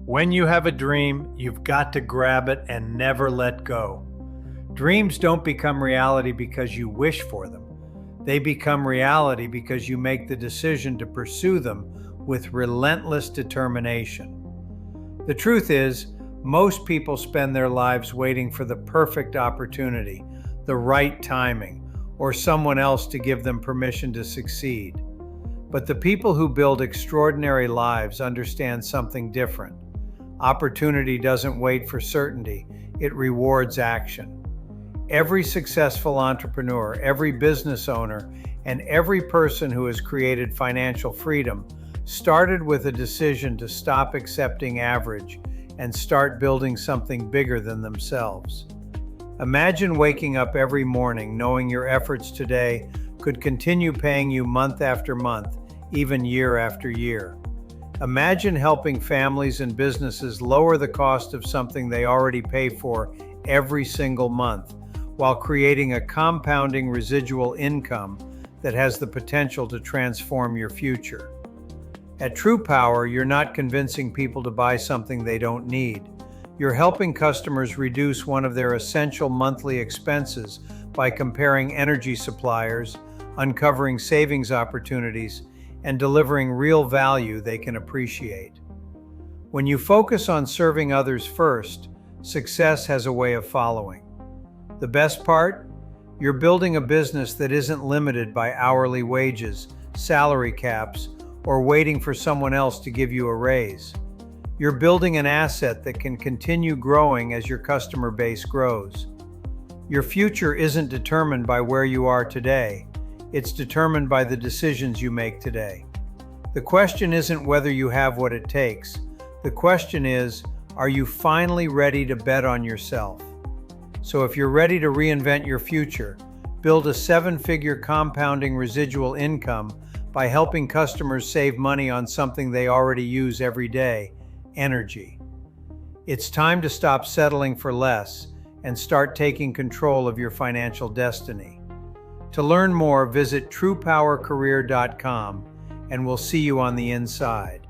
When you have a dream, you've got to grab it and never let go. Dreams don't become reality because you wish for them. They become reality because you make the decision to pursue them with relentless determination. The truth is, most people spend their lives waiting for the perfect opportunity, the right timing, or someone else to give them permission to succeed. But the people who build extraordinary lives understand something different. Opportunity doesn't wait for certainty, it rewards action. Every successful entrepreneur, every business owner, and every person who has created financial freedom started with a decision to stop accepting average and start building something bigger than themselves. Imagine waking up every morning knowing your efforts today could continue paying you month after month, even year after year. Imagine helping families and businesses lower the cost of something they already pay for every single month, while creating a compounding residual income that has the potential to transform your future. At TruPowur, you're not convincing people to buy something they don't need. You're helping customers reduce one of their essential monthly expenses by comparing energy suppliers, uncovering savings opportunities, and delivering real value they can appreciate. When you focus on serving others first, success has a way of following. The best part? You're building a business that isn't limited by hourly wages, salary caps, or waiting for someone else to give you a raise. You're building an asset that can continue growing as your customer base grows. Your future isn't determined by where you are today. It's determined by the decisions you make today. The question isn't whether you have what it takes. The question is, are you finally ready to bet on yourself? So if you're ready to reinvent your future, build a 7-figure compounding residual income by helping customers save money on something they already use every day, energy. It's time to stop settling for less and start taking control of your financial destiny. To learn more, visit TruPowurCareer.com and we'll see you on the inside.